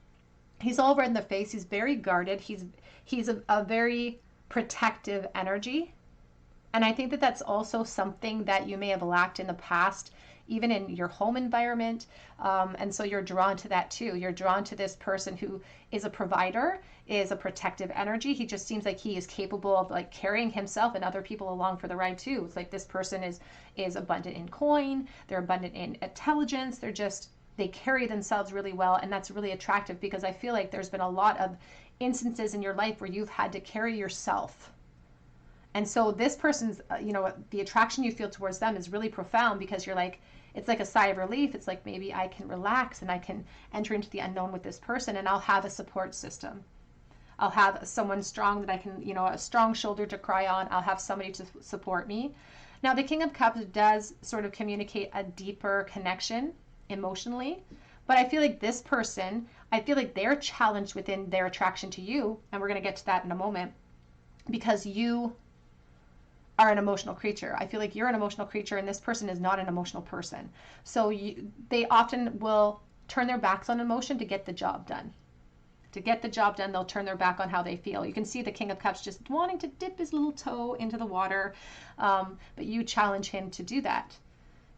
he's all red in the face. He's very guarded. He's a very protective energy. And I think that that's also something that you may have lacked in the past, even in your home environment. And so you're drawn to that too. You're drawn to this person who is a provider, is a protective energy. He just seems like he is capable of like carrying himself and other people along for the ride too. It's like this person is abundant in coin. They're abundant in intelligence. They carry themselves really well. And that's really attractive, because I feel like there's been a lot of instances in your life where you've had to carry yourself. And so this person's, the attraction you feel towards them is really profound, because you're like, it's like a sigh of relief. It's like, maybe I can relax and I can enter into the unknown with this person, and I'll have a support system. I'll have someone strong that I can, a strong shoulder to cry on. I'll have somebody to support me. Now, the King of Cups does sort of communicate a deeper connection emotionally, but I feel like this person, they're challenged within their attraction to you, and we're going to get to that in a moment. because you are an emotional creature. I feel like you're an emotional creature and this person is not an emotional person. So they often will turn their backs on emotion to get the job done. To get the job done, they'll turn their back on how they feel. You can see the King of Cups just wanting to dip his little toe into the water, but you challenge him to do that.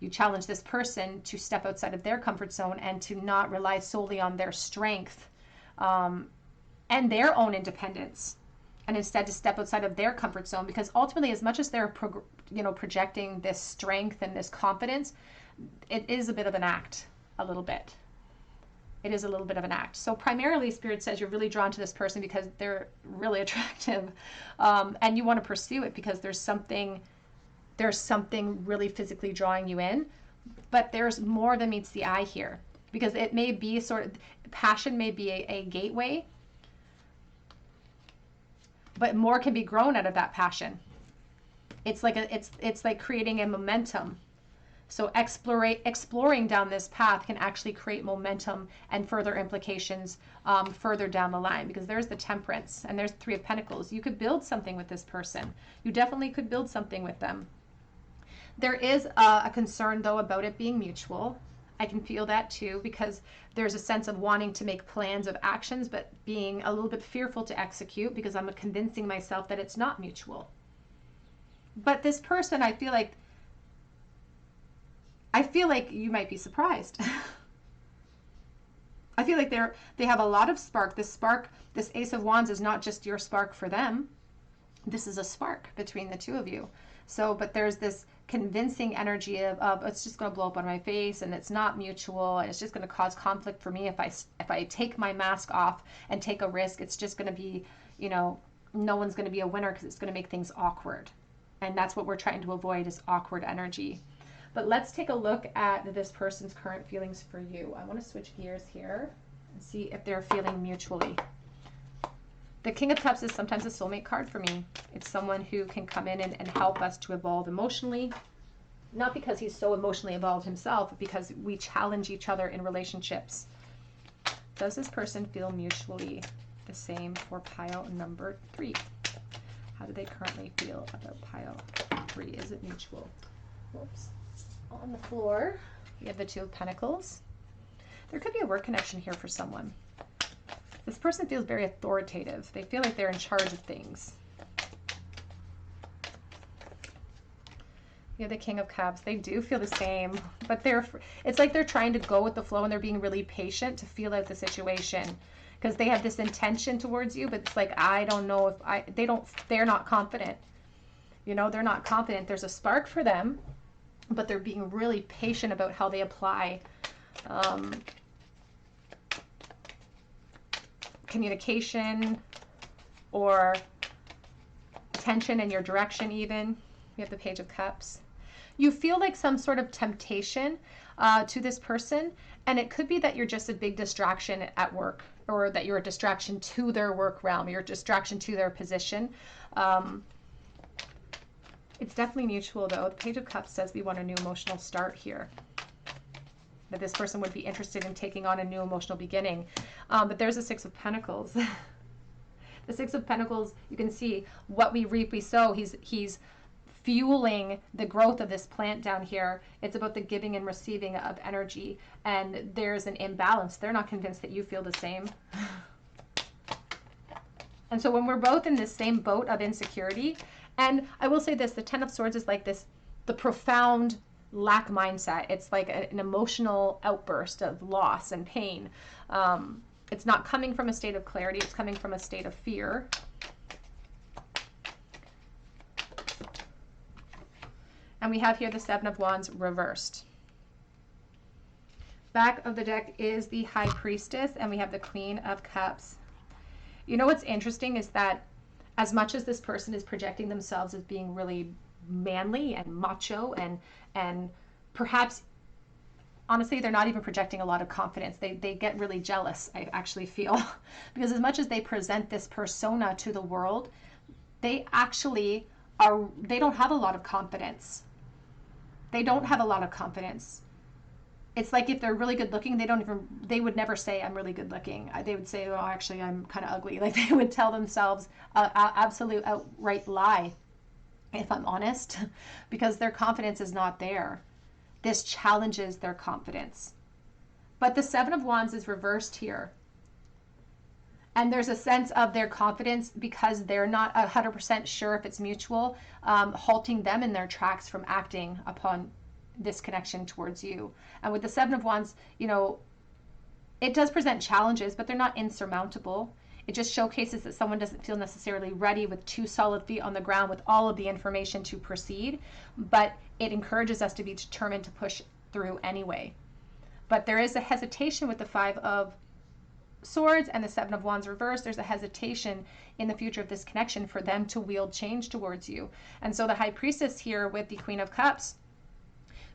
You challenge this person to step outside of their comfort zone and to not rely solely on their strength and their own independence, and instead to step outside of their comfort zone, because ultimately, as much as they're projecting this strength and this confidence, it is a bit of an act, a little bit. It is a little bit of an act. So primarily, Spirit says you're really drawn to this person because they're really attractive, and you want to pursue it because there's something really physically drawing you in. But there's more than meets the eye here, because it may be sort of, passion may be a gateway, but more can be grown out of that passion. It's like creating a momentum. So exploring down this path can actually create momentum and further implications further down the line, because there's the Temperance and there's the Three of Pentacles. You could build something with this person. You definitely could build something with them. There is a concern, though, about it being mutual. I can feel that too, because there's a sense of wanting to make plans of actions, but being a little bit fearful to execute because I'm convincing myself that it's not mutual. But this person, I feel like you might be surprised. I feel like they have a lot of spark. This Ace of Wands is not just your spark for them. This is a spark between the two of you. So, but there's this convincing energy of it's just going to blow up on my face, and it's not mutual, and it's just going to cause conflict for me if I take my mask off and take a risk. It's just going to be, no one's going to be a winner, because it's going to make things awkward. And that's what we're trying to avoid, is awkward energy. But let's take a look at this person's current feelings for you. I want to switch gears here and see if they're feeling mutually. The King of Cups is sometimes a soulmate card for me. It's someone who can come in and help us to evolve emotionally. Not because he's so emotionally evolved himself, but because we challenge each other in relationships. Does this person feel mutually the same for pile number 3? How do they currently feel about pile 3? Is it mutual? Whoops. On the floor, we have the Two of Pentacles. There could be a work connection here for someone. This person feels very authoritative. They feel like they're in charge of things. You have the King of Cups. They do feel the same, but it's like they're trying to go with the flow, and they're being really patient to feel out the situation, because they have this intention towards you, but it's like, I don't know if they're not confident. They're not confident. There's a spark for them, but they're being really patient about how they apply communication or tension in your direction even. We have the Page of Cups. You feel like some sort of temptation to this person, and it could be that you're just a big distraction at work, or that you're a distraction to their work realm, you're a distraction to their position. It's definitely mutual, though. The Page of Cups says we want a new emotional start here. That this person would be interested in taking on a new emotional beginning. But there's a Six of Pentacles. The Six of Pentacles, you can see what we reap, we sow. He's fueling the growth of this plant down here. It's about the giving and receiving of energy. And there's an imbalance. They're not convinced that you feel the same. And so when we're both in this same boat of insecurity, and I will say this, the Ten of Swords is like this, the profound lack mindset. It's like an emotional outburst of loss and pain. It's not coming from a state of clarity. It's coming from a state of fear. And we have here the Seven of Wands reversed. Back of the deck is the High Priestess, and we have the Queen of Cups. What's interesting is that as much as this person is projecting themselves as being really manly and macho and perhaps, honestly, they're not even projecting a lot of confidence. They get really jealous, I actually feel. Because as much as they present this persona to the world, they actually they don't have a lot of confidence. They don't have a lot of confidence. it's like if they're really good looking, they would never say I'm really good looking. They would say, oh, actually I'm kind of ugly. Like they would tell themselves an absolute outright lie, if I'm honest, because their confidence is not there. This challenges their confidence. But the Seven of Wands is reversed here. And there's a sense of their confidence because they're not 100% sure if it's mutual, halting them in their tracks from acting upon this connection towards you. And with the Seven of Wands, you know, it does present challenges, but they're not insurmountable. It just showcases that someone doesn't feel necessarily ready with 2 solid feet on the ground with all of the information to proceed, but it encourages us to be determined to push through anyway. But there is a hesitation with the Five of Swords and the Seven of Wands reversed. There's a hesitation in the future of this connection for them to wield change towards you. And so the High Priestess here with the Queen of Cups,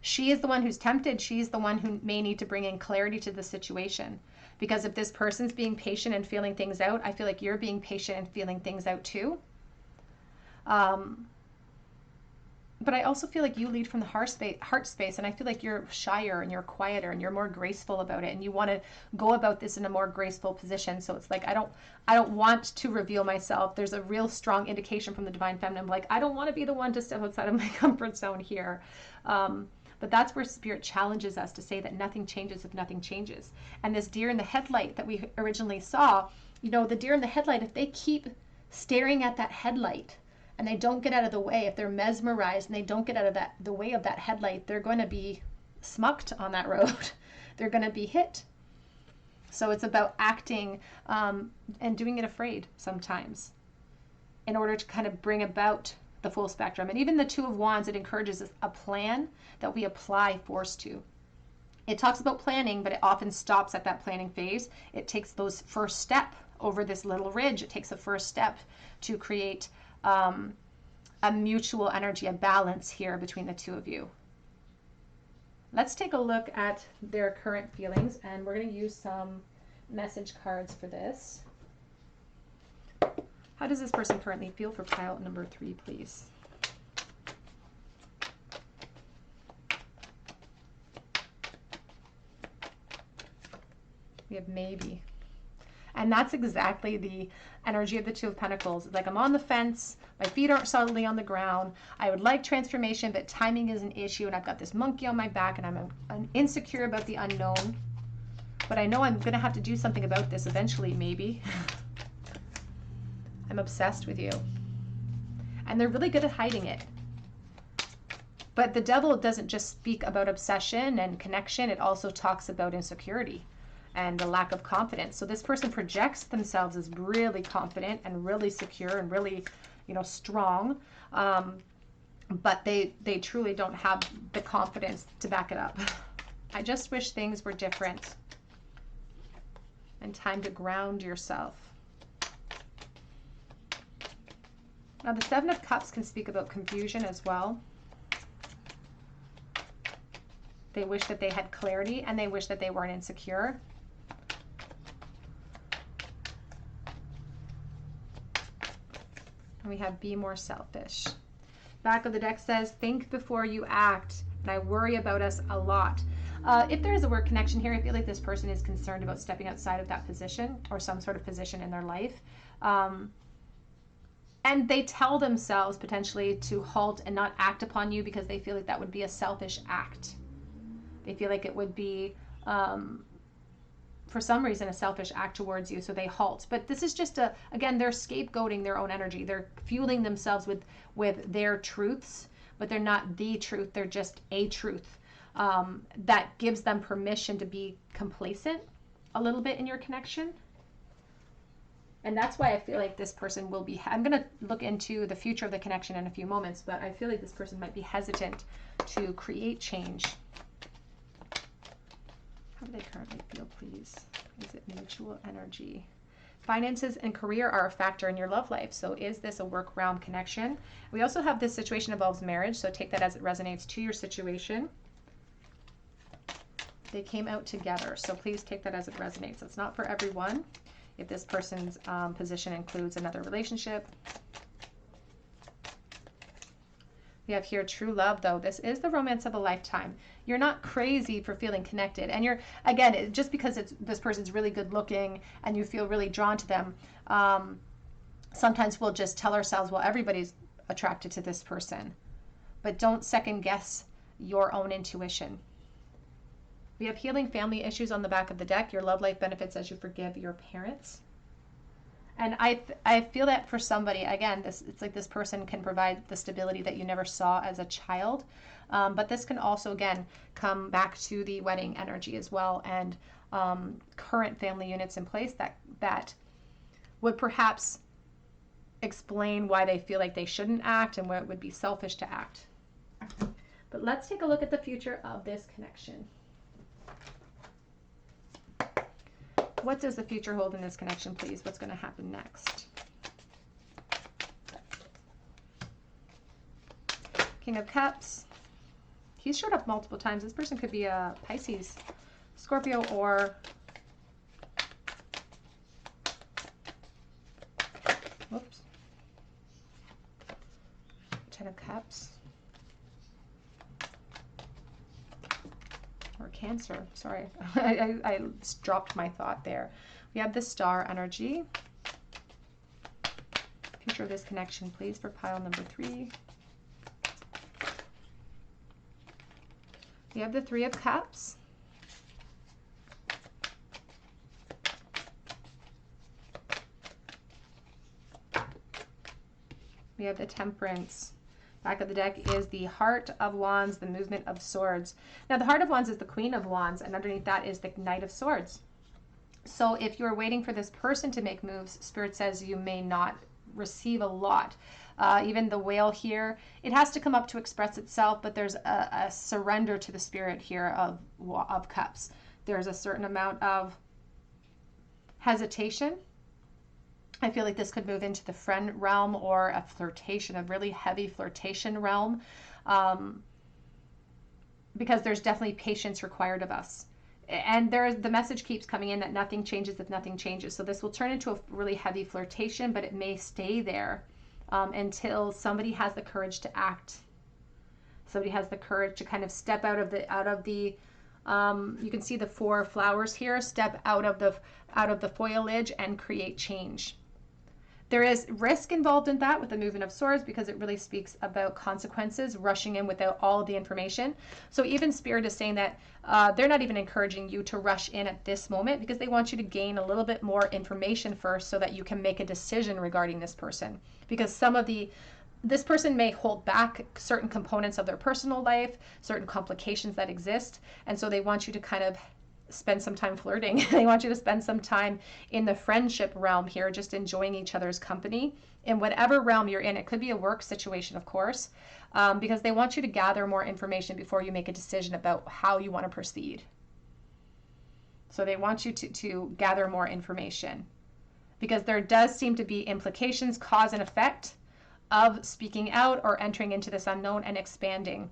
she is the one who's tempted. She's the one who may need to bring in clarity to the situation. Because if this person's being patient and feeling things out, I feel like you're being patient and feeling things out too. But I also feel like you lead from the heart space, and I feel like you're shyer and you're quieter and you're more graceful about it, and you want to go about this in a more graceful position. So it's like I don't want to reveal myself. There's a real strong indication from the Divine Feminine, like I don't want to be the one to step outside of my comfort zone here. But that's where Spirit challenges us to say that nothing changes if nothing changes. And this deer in the headlight that we originally saw, you know, the deer in the headlight, if they keep staring at that headlight and they don't get out of the way, if they're mesmerized and they don't get out of the way of that headlight, they're going to be smucked on that road. They're going to be hit. So it's about acting and doing it afraid sometimes in order to kind of bring about the full spectrum. And even the Two of Wands, it encourages a plan that we apply force to. It talks about planning, but it often stops at that planning phase. It takes those first step over this little ridge. It takes a first step to create a mutual energy, a balance here between the two of you. Let's take a look at their current feelings, and we're going to use some message cards for this. How does this person currently feel for pile number 3, please? We have maybe. And that's exactly the energy of the Two of Pentacles. It's like I'm on the fence. My feet aren't solidly on the ground. I would like transformation, but timing is an issue. And I've got this monkey on my back, and I'm insecure about the unknown. But I know I'm going to have to do something about this eventually, maybe. I'm obsessed with you. And they're really good at hiding it. But the devil doesn't just speak about obsession and connection. It also talks about insecurity and the lack of confidence. So this person projects themselves as really confident and really secure and really, you know, strong. But they truly don't have the confidence to back it up. I just wish things were different. And time to ground yourself. Now the Seven of Cups can speak about confusion as well. They wish that they had clarity, and they wish that they weren't insecure. And we have be more selfish. Back of the deck says, think before you act, and I worry about us a lot. If there is a word connection here, I feel like this person is concerned about stepping outside of that position or some sort of position in their life. And they tell themselves potentially to halt and not act upon you because they feel like that would be a selfish act. They feel like it would be, for some reason, a selfish act towards you, so they halt. But this is just again, they're scapegoating their own energy. They're fueling themselves with their truths, but they're not the truth. They're just a truth that gives them permission to be complacent a little bit in your connection. And that's why I feel like this person will be, I'm going to look into the future of the connection in a few moments, but I feel like this person might be hesitant to create change. How do they currently feel, please? Is it mutual energy? Finances and career are a factor in your love life. So is this a work realm connection? We also have this situation involves marriage. So take that as it resonates to your situation. They came out together. So please take that as it resonates. It's not for everyone. If this person's position includes another relationship. We have here true love, though. This is the romance of a lifetime. You're not crazy for feeling connected. And you're, again, just because this person's really good looking and you feel really drawn to them, sometimes we'll just tell ourselves, well, everybody's attracted to this person. But don't second guess your own intuition. We have healing family issues on the back of the deck. Your love life benefits as you forgive your parents. And I feel that for somebody, again, it's like this person can provide the stability that you never saw as a child. But this can also, again, come back to the wedding energy as well, and current family units in place that would perhaps explain why they feel like they shouldn't act and where it would be selfish to act. But let's take a look at the future of this connection. What does the future hold in this connection, please? What's going to happen next? King of Cups. He's showed up multiple times. This person could be a Pisces, Scorpio, or whoops. Ten of Cups. Or Cancer. Sorry, I dropped my thought there. We have the Star energy. Future of this connection, please, for pile number 3. We have the Three of Cups. We have the Temperance. Back of the deck is the Heart of Wands, the Movement of Swords. Now, the Heart of Wands is the Queen of Wands, and underneath that is the Knight of Swords. So if you're waiting for this person to make moves, Spirit says you may not receive a lot. Even the Whale here, it has to come up to express itself, but there's a surrender to the Spirit here of Cups. There's a certain amount of hesitation. I feel like this could move into the friend realm or a flirtation, a really heavy flirtation realm, because there's definitely patience required of us. And the message keeps coming in that nothing changes if nothing changes. So this will turn into a really heavy flirtation, but it may stay there until somebody has the courage to act. Somebody has the courage to kind of step out of the you can see the 4 flowers here, step out of the foliage and create change. There is risk involved in that with the Movement of Swords, because it really speaks about consequences, rushing in without all of the information. So even Spirit is saying that they're not even encouraging you to rush in at this moment, because they want you to gain a little bit more information first so that you can make a decision regarding this person. Because this person may hold back certain components of their personal life, certain complications that exist, and so they want you to kind of spend some time flirting. They want you to spend some time in the friendship realm here, just enjoying each other's company in whatever realm you're in. It could be a work situation, of course, because they want you to gather more information before you make a decision about how you want to proceed. So they want you to gather more information, because there does seem to be implications, cause and effect of speaking out or entering into this unknown and expanding.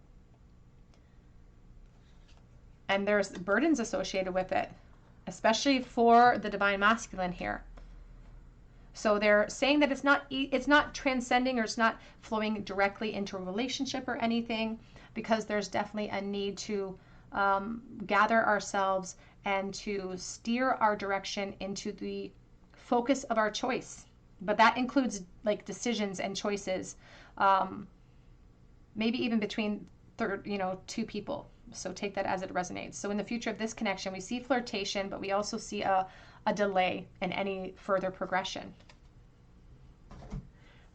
And there's burdens associated with it, especially for the Divine Masculine here. So they're saying that it's not transcending, or it's not flowing directly into a relationship or anything, because there's definitely a need to gather ourselves and to steer our direction into the focus of our choice. But that includes like decisions and choices, maybe even between 2 people. So take that as it resonates. So in the future of this connection, we see flirtation, but we also see a delay in any further progression.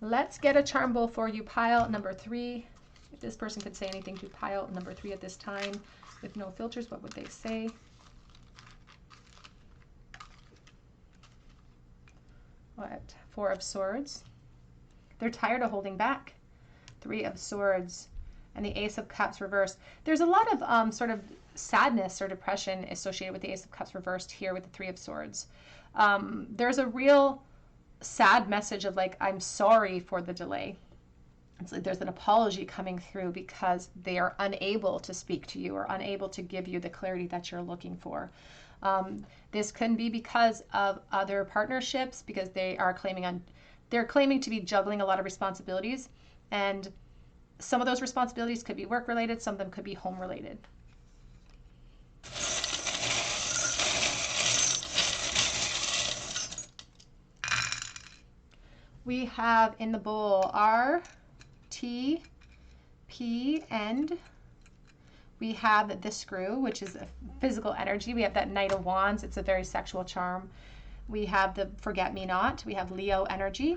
Let's get a charm bowl for you, pile number 3. If this person could say anything to pile number 3 at this time with no filters, what would they say? What? 4 of Swords. They're tired of holding back. 3 of Swords. And the Ace of Cups reversed. There's a lot of sort of sadness or depression associated with the Ace of Cups reversed here with the 3 of Swords. There's a real sad message of like, I'm sorry for the delay. It's like there's an apology coming through because they are unable to speak to you or unable to give you the clarity that you're looking for. This can be because of other partnerships, because they're claiming to be juggling a lot of responsibilities, and some of those responsibilities could be work related, some of them could be home related. We have in the bowl R, T, P, and we have the Screw, which is a physical energy. We have that Knight of Wands. It's a very sexual charm. We have the Forget-Me-Not. We have Leo energy.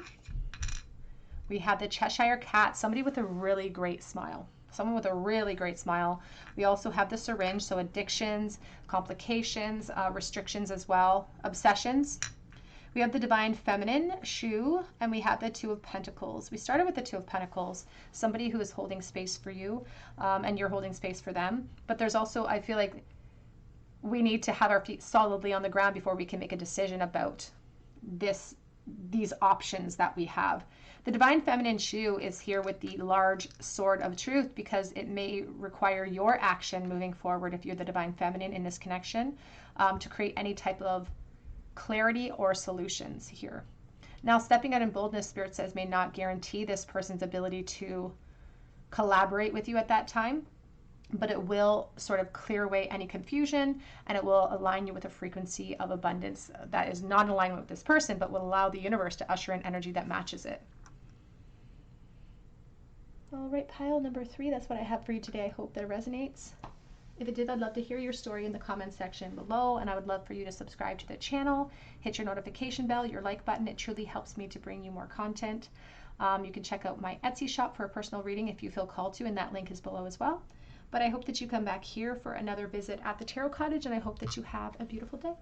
We have the Cheshire Cat, somebody with a really great smile. Someone with a really great smile. We also have the Syringe, so addictions, complications, restrictions as well, obsessions. We have the Divine Feminine, Shoe, and we have the Two of Pentacles. We started with the Two of Pentacles, somebody who is holding space for you, and you're holding space for them. But there's also, I feel like we need to have our feet solidly on the ground before we can make a decision about these options that we have. The Divine Feminine Shoe is here with the large sword of truth because it may require your action moving forward if you're the Divine Feminine in this connection, to create any type of clarity or solutions here. Now, stepping out in boldness, Spirit says, may not guarantee this person's ability to collaborate with you at that time, but it will sort of clear away any confusion, and it will align you with a frequency of abundance that is not in alignment with this person, but will allow the universe to usher in energy that matches it. All right, pile number 3, that's what I have for you today. I hope that resonates. If it did, I'd love to hear your story in the comments section below, and I would love for you to subscribe to the channel, hit your notification bell, your like button. It truly helps me to bring you more content. You can check out my Etsy shop for a personal reading if you feel called to, and that link is below as well. But I hope that you come back here for another visit at the Tarot Cottage, and I hope that you have a beautiful day.